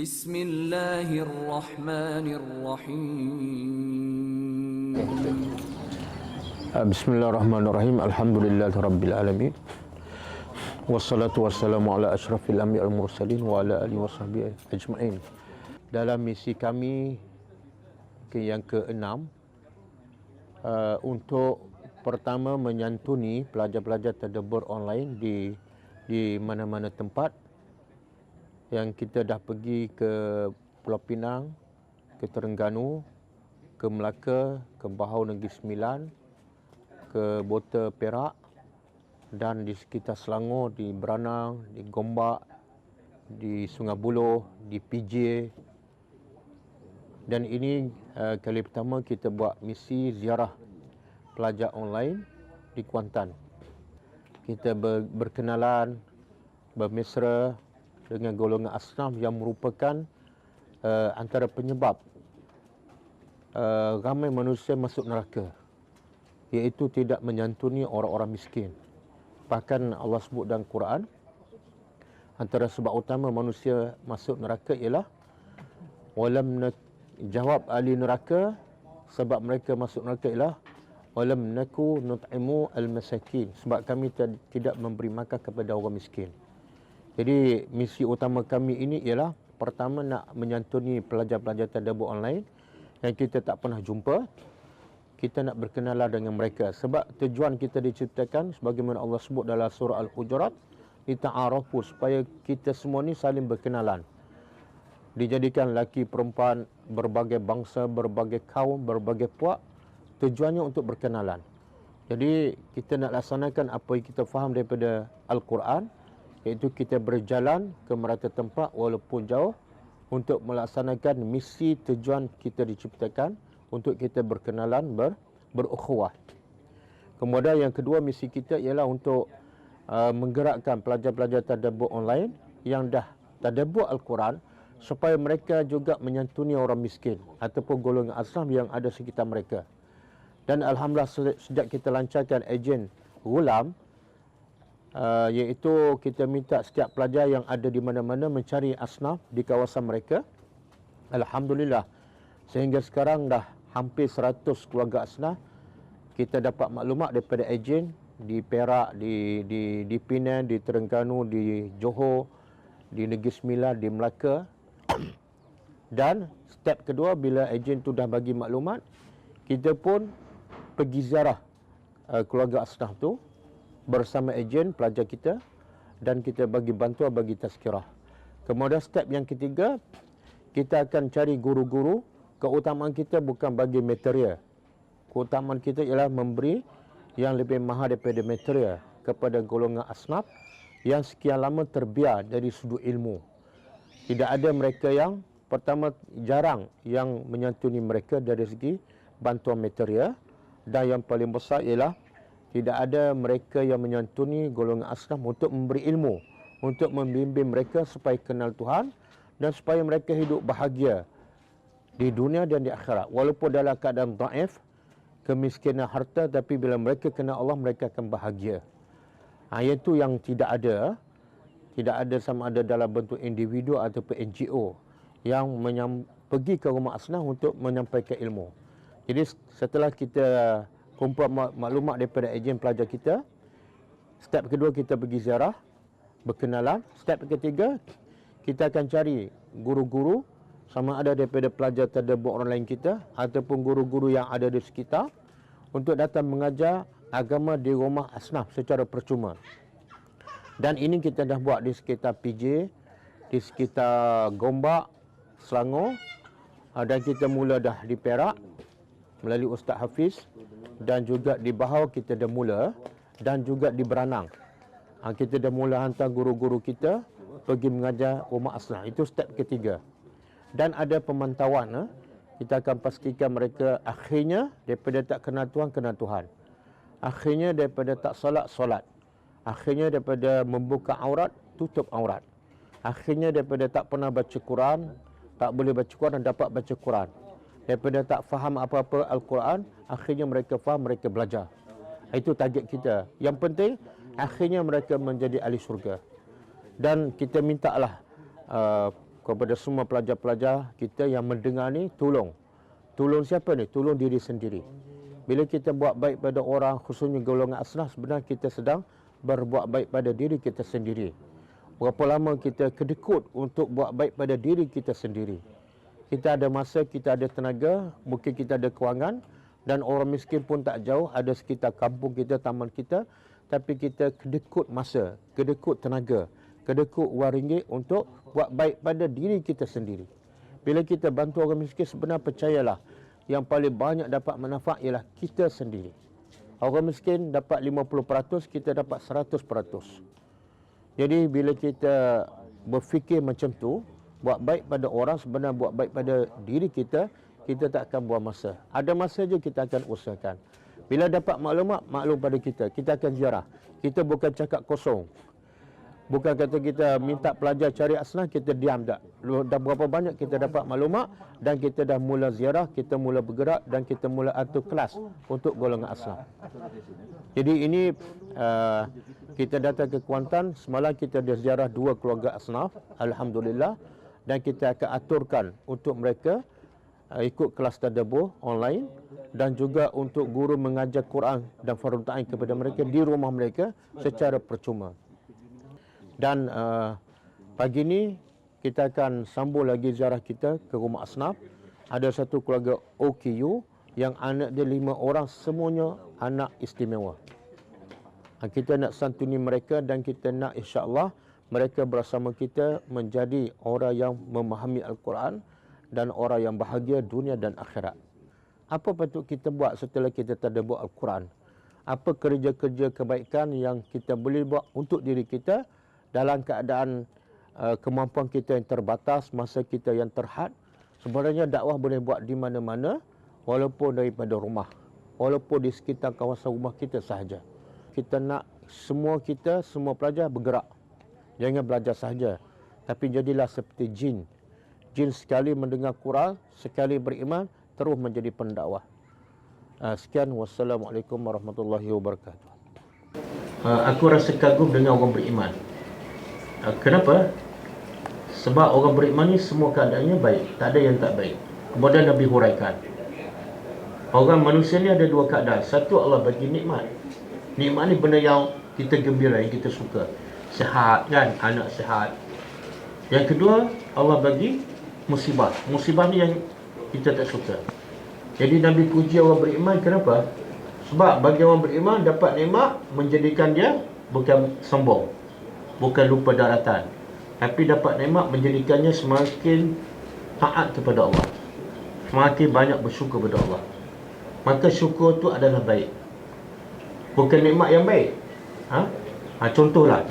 Bismillahirrahmanirrahim. Bismillahirrahmanirrahim. Alhamdulillahirabbil alamin. Wassalatu wassalamu ala asyrafil anbiya'i wal mursalin wa ala alihi washabbihi ajmain. Dalam misi kami yang ke-6, untuk pertama menyantuni pelajar-pelajar tadabbur online di mana-mana tempat yang kita dah pergi ke Pulau Pinang, ke Terengganu, ke Melaka, ke Bahau Negeri Sembilan, ke Bota Perak, dan di sekitar Selangor, di Beranang, di Gombak, di Sungai Buloh, di PJ. Dan ini kali pertama kita buat misi ziarah pelajar online di Kuantan. Kita berkenalan, bermesra dengan golongan asnaf yang merupakan antara penyebab ramai manusia masuk neraka, iaitu tidak menyantuni orang-orang miskin. Bahkan Allah sebut dalam Quran, antara sebab utama manusia masuk neraka ialah jawab ahli neraka sebab mereka masuk neraka ialah walam naku nut'imu al-masakin, sebab kami tidak memberi makan kepada orang miskin. Jadi misi utama kami ini ialah pertama nak menyantuni pelajar-pelajar tadabbur online yang kita tak pernah jumpa. Kita nak berkenalan dengan mereka sebab tujuan kita diciptakan sebagaimana Allah sebut dalam surah Al-Hujurat, lita'arafu, supaya kita semua ni saling berkenalan. Dijadikan lelaki perempuan, berbagai bangsa, berbagai kaum, berbagai puak, tujuannya untuk berkenalan. Jadi kita nak laksanakan apa yang kita faham daripada Al-Quran, iaitu kita berjalan ke merata tempat walaupun jauh untuk melaksanakan misi tujuan kita diciptakan untuk kita berkenalan, berukhuwah. Kemudian yang kedua, misi kita ialah untuk menggerakkan pelajar-pelajar tadabbur online yang dah tadabbur Al-Quran supaya mereka juga menyantuni orang miskin ataupun golongan asnaf yang ada sekitar mereka. Dan Alhamdulillah sejak kita lancarkan ejen Ghulam, iaitu kita minta setiap pelajar yang ada di mana-mana mencari asnaf di kawasan mereka. Alhamdulillah sehingga sekarang dah hampir 100 keluarga asnaf kita dapat maklumat daripada ejen di Perak, di Penang, di Terengganu, di Johor, di Negeri Sembilan, di Melaka. Dan step kedua, bila ejen tu dah bagi maklumat, kita pun pergi ziarah keluarga asnaf tu bersama ejen pelajar kita, dan kita bagi bantuan, bagi tazkirah. Kemudian step yang ketiga, kita akan cari guru-guru. Keutamaan kita bukan bagi material, keutamaan kita ialah memberi yang lebih mahal daripada material kepada golongan asnaf yang sekian lama terbiar dari sudut ilmu. Tidak ada mereka yang, pertama, jarang yang menyantuni mereka dari segi bantuan material, dan yang paling besar ialah tidak ada mereka yang menyantuni golongan asnaf untuk memberi ilmu, untuk membimbing mereka supaya kenal Tuhan dan supaya mereka hidup bahagia di dunia dan di akhirat. Walaupun dalam keadaan dhaif, kemiskinan harta, tapi bila mereka kenal Allah, mereka akan bahagia. Iaitu yang tidak ada sama ada dalam bentuk individu ataupun NGO yang pergi ke rumah asnaf untuk menyampaikan ilmu. Jadi setelah kita kumpul maklumat daripada ejen pelajar kita, step kedua kita pergi ziarah, berkenalan. Step ketiga, kita akan cari guru-guru, sama ada daripada pelajar tadabbur online kita ataupun guru-guru yang ada di sekitar, untuk datang mengajar agama di rumah asnaf secara percuma. Dan ini kita dah buat di sekitar PJ, di sekitar Gombak, Selangor, dan kita mula dah di Perak melalui Ustaz Hafiz, dan juga di Bahau kita dah mula, dan juga di Beranang kita dah mula hantar guru-guru kita pergi mengajar rumah asnaf. Itu step ketiga. Dan ada pemantauan, kita akan pastikan mereka akhirnya daripada tak kenal Tuhan, kenal Tuhan. Akhirnya daripada tak solat, solat. Akhirnya daripada membuka aurat, tutup aurat. Akhirnya daripada tak pernah baca Quran, tak boleh baca Quran dan dapat baca Quran. Daripada tak faham apa-apa Al-Quran, akhirnya mereka faham, mereka belajar. Itu target kita. Yang penting, akhirnya mereka menjadi ahli syurga. Dan kita mintalah kepada semua pelajar-pelajar kita yang mendengar ni, tolong. Tolong siapa ni? Tolong diri sendiri. Bila kita buat baik pada orang, khususnya golongan asnaf, sebenarnya kita sedang berbuat baik pada diri kita sendiri. Berapa lama kita kedekut untuk buat baik pada diri kita sendiri. Kita ada masa, kita ada tenaga, mungkin kita ada kewangan, dan orang miskin pun tak jauh, ada sekitar kampung kita, taman kita, tapi kita kedekut masa, kedekut tenaga, kedekut wang ringgit untuk buat baik pada diri kita sendiri. Bila kita bantu orang miskin, sebenarnya percayalah, yang paling banyak dapat manfaat ialah kita sendiri. Orang miskin dapat 50%, kita dapat 100%. Jadi bila kita berfikir macam tu, buat baik pada orang, sebenarnya buat baik pada diri kita, kita tak akan buang masa. Ada masa je kita akan usahakan. Bila dapat maklumat, maklum pada kita, kita akan ziarah. Kita bukan cakap kosong. Bukan kata kita minta pelajar cari asnaf, kita diam tak. Dah berapa banyak kita dapat maklumat dan kita dah mula ziarah, kita mula bergerak dan kita mula atur kelas untuk golongan asnaf. Jadi ini kita datang ke Kuantan, semalam kita dah ziarah 2 keluarga asnaf, alhamdulillah, dan kita akan aturkan untuk mereka ikut kelas tadabbur online dan juga untuk guru mengajar Quran dan fardhu ta'in kepada mereka di rumah mereka secara percuma. Dan pagi ni kita akan sambung lagi ziarah kita ke rumah asnaf. Ada satu keluarga OKU yang anak dia 5 orang, semuanya anak istimewa. Kita nak santuni mereka dan kita nak insya-Allah mereka bersama kita menjadi orang yang memahami Al-Quran dan orang yang bahagia dunia dan akhirat. Apa patut kita buat setelah kita tadabbur Al-Quran? Apa kerja-kerja kebaikan yang kita boleh buat untuk diri kita dalam keadaan kemampuan kita yang terbatas, masa kita yang terhad? Sebenarnya dakwah boleh buat di mana-mana, walaupun daripada rumah, walaupun di sekitar kawasan rumah kita sahaja. Kita nak semua kita, semua pelajar bergerak. Jangan belajar sahaja, tapi jadilah seperti jin. Jin sekali mendengar Quran, sekali beriman, terus menjadi pendakwah. Sekian, wassalamualaikum warahmatullahi wabarakatuh. Aku rasa kagum dengan orang beriman. Kenapa? Sebab orang beriman ni semua keadaannya baik, tak ada yang tak baik. Kemudian Nabi huraikan, orang manusia ni ada 2 keadaan. Satu, Allah bagi nikmat. Nikmat ni benda yang kita gembira, yang kita suka. Sihat kan, anak sihat. Yang kedua, Allah bagi musibah. Musibah ni yang kita tak suka. Jadi Nabi puji orang beriman, kenapa? Sebab bagi orang beriman, dapat nikmat menjadikan dia bukan sombong, bukan lupa daratan, tapi dapat nikmat menjadikannya semakin taat kepada Allah, semakin banyak bersyukur kepada Allah. Maka syukur tu adalah baik, bukan nikmat yang baik. Contohlah,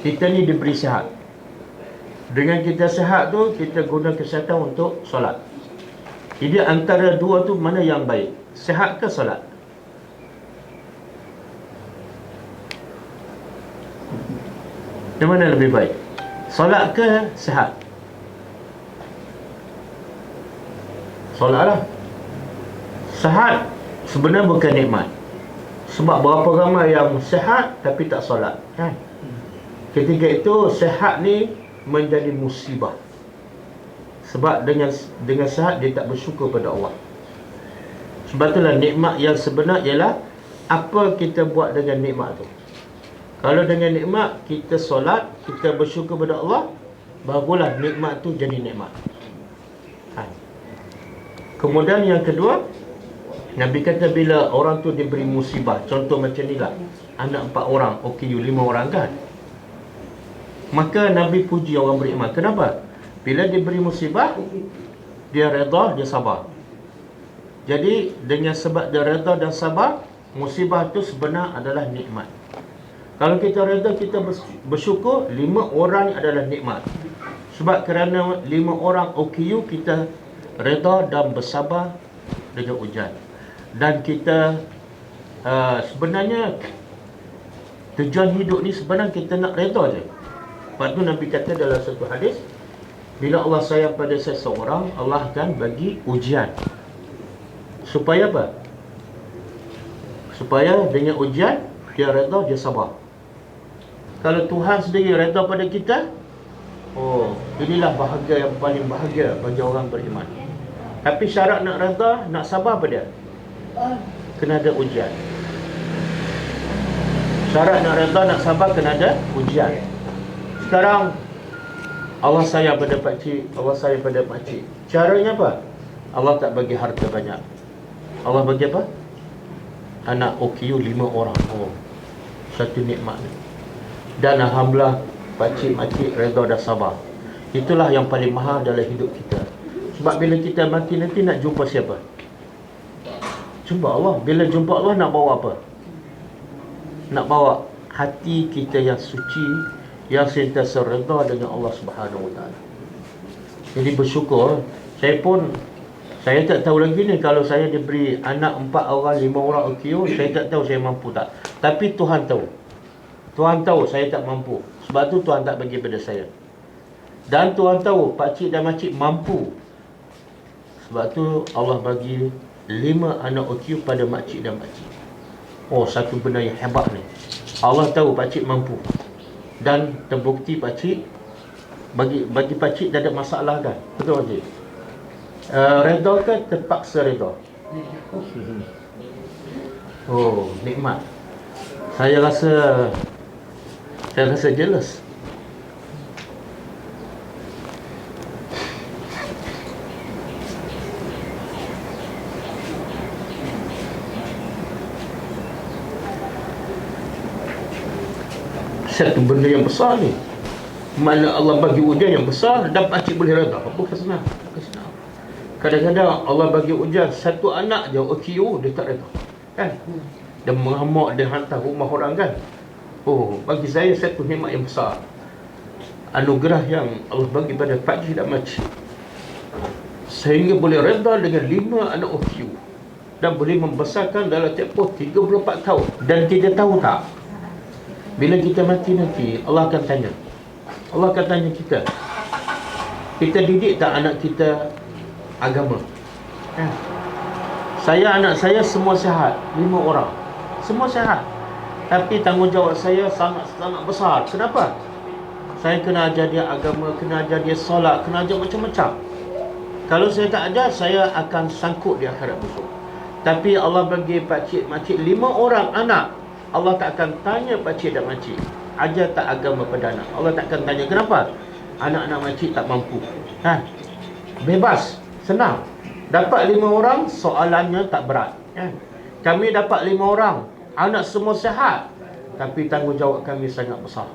kita ni diberi sihat. Dengan kita sihat tu, kita guna kesihatan untuk solat. Jadi antara dua tu mana yang baik? Sihat ke solat? Yang mana lebih baik? Solat ke sihat? Solat lah. Sihat sebenarnya bukan nikmat. Sebab berapa ramai yang sihat tapi tak solat, kan? Ketika itu sihat ni menjadi musibah. Sebab dengan sihat dia tak bersyukur pada Allah. Sebab itulah nikmat yang sebenar ialah apa kita buat dengan nikmat tu. Kalau dengan nikmat kita solat, kita bersyukur pada Allah, barulah nikmat tu jadi nikmat. Kemudian yang kedua, Nabi kata bila orang tu diberi musibah, contoh macam ni lah, anak 4 orang, OKU 5 orang kan, maka Nabi puji orang beriman. Kenapa? Bila diberi musibah, dia redha, dia sabar. Jadi dengan sebab dia redha dan sabar, musibah tu sebenar adalah nikmat. Kalau kita redha, kita bersyukur, 5 orang adalah nikmat. Sebab kerana 5 orang OKU, kita redha dan bersabar dengan ujian. Dan kita sebenarnya tujuan hidup ni sebenarnya kita nak redha je. Lepas tu Nabi kata dalam satu hadis, bila Allah sayang pada seseorang, Allah akan bagi ujian. Supaya apa? Supaya dengan ujian dia redha, dia sabar. Kalau Tuhan sendiri redha pada kita, Oh, inilah bahagia yang paling bahagia bagi orang beriman. Tapi syarat nak redha, nak sabar apa dia? Kena ada ujian. Syarat nak redha, nak sabar kena ada ujian. Sekarang Allah sayang pada pakcik, Allah sayang pada pakcik. Caranya apa? Allah tak bagi harta banyak. Allah bagi apa? Anak OKU 5 orang. Oh, satu nikmat. Dan alhamdulillah pakcik makcik redha dah sabar. Itulah yang paling mahal dalam hidup kita. Sebab bila kita mati nanti nak jumpa siapa? Jumpa Allah. Bila jumpa Allah nak bawa apa? Nak bawa hati kita yang suci, yang sentiasa redha dengan Allah Subhanahu Wa Taala. Jadi bersyukur. Saya tak tahu lagi ni, kalau saya diberi anak 4 orang, 5 orang OKU, saya tak tahu saya mampu tak. Tapi Tuhan tahu. Tuhan tahu saya tak mampu. Sebab tu Tuhan tak bagi pada saya. Dan Tuhan tahu pakcik dan makcik mampu. Sebab tu Allah bagi 5 anak OKU pada makcik dan makcik. Oh, satu benda yang hebat ni. Allah tahu pakcik mampu. Dan terbukti pakcik, bagi pakcik tak ada masalah kan? Betul pakcik? Redha ke terpaksa redha? Oh, nikmat. Saya rasa jealous. Satu benda yang besar ni. Mana Allah bagi ujian yang besar dan pakcik boleh redha. Bukan senang. Kadang-kadang Allah bagi ujian satu anak je OKU dia tak redha. Kan? Dia mengamuk, dia hantar rumah orang kan. Oh, bagi saya satu nikmat yang besar. Anugerah yang Allah bagi pada pakcik dan makcik. Sehingga boleh redha dengan 5 anak OKU. Dan boleh membesarkan dalam tempoh 34 tahun. Dan kita tahu tak, bila kita mati nanti, Allah akan tanya. Allah akan tanya kita. Kita didik tak anak kita agama? Anak saya semua sihat, 5 orang. Semua sihat. Tapi tanggungjawab saya sangat-sangat besar. Kenapa? Saya kena ajar dia agama, kena ajar dia solat, kena ajar macam-macam. Kalau saya tak ajar, saya akan sangkut di akhirat besok. Tapi Allah bagi pakcik, makcik 5 orang anak. Allah tak akan tanya pakcik dan makcik, ajar tak agama pada anak. Allah tak akan tanya. Kenapa? Anak-anak makcik tak mampu. Bebas, senang. Dapat 5 orang, soalannya tak berat. Kami dapat 5 orang, anak semua sihat, tapi tanggungjawab kami sangat besar.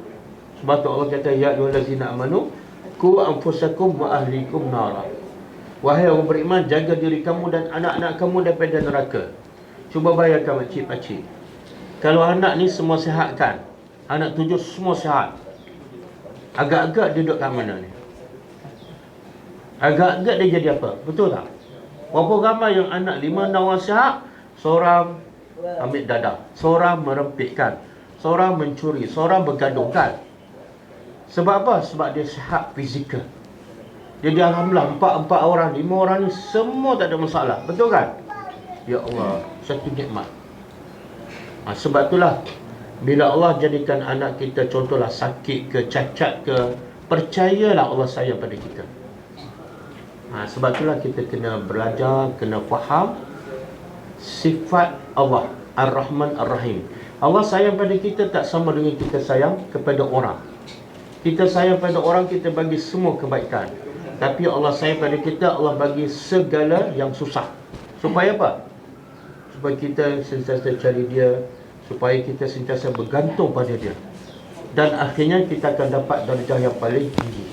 Sebab tu Allah kata, ya ayyuhallazina amanu qu anfusakum wa ahlikum nara. Wahai orang beriman, jaga diri kamu dan anak-anak kamu daripada neraka. Cuba bayangkan makcik pakcik, kalau anak ni semua sihat kan, anak 7 semua sihat, agak-agak dia duduk kat mana ni? Agak-agak dia jadi apa? Betul tak? Berapa ramai yang anak 5-6 orang sihat, seorang ambil dadah, seorang merempitkan, seorang mencuri, seorang bergaduh kan? Sebab apa? Sebab dia sihat fizikal. Jadi alhamdulillah 4 orang, 5 orang ni semua tak ada masalah. Betul kan? Ya Allah, satu nikmat. Sebab itulah bila Allah jadikan anak kita contohlah sakit ke, cacat ke, percayalah Allah sayang pada kita. Sebab itulah kita kena belajar, kena faham sifat Allah Ar-Rahman Ar-Rahim. Allah sayang pada kita tak sama dengan kita sayang kepada orang. Kita sayang pada orang, kita bagi semua kebaikan. Tapi Allah sayang pada kita, Allah bagi segala yang susah. Supaya apa? Supaya kita sentiasa cari dia, supaya kita sentiasa bergantung pada dia. Dan akhirnya kita akan dapat darjah yang paling tinggi.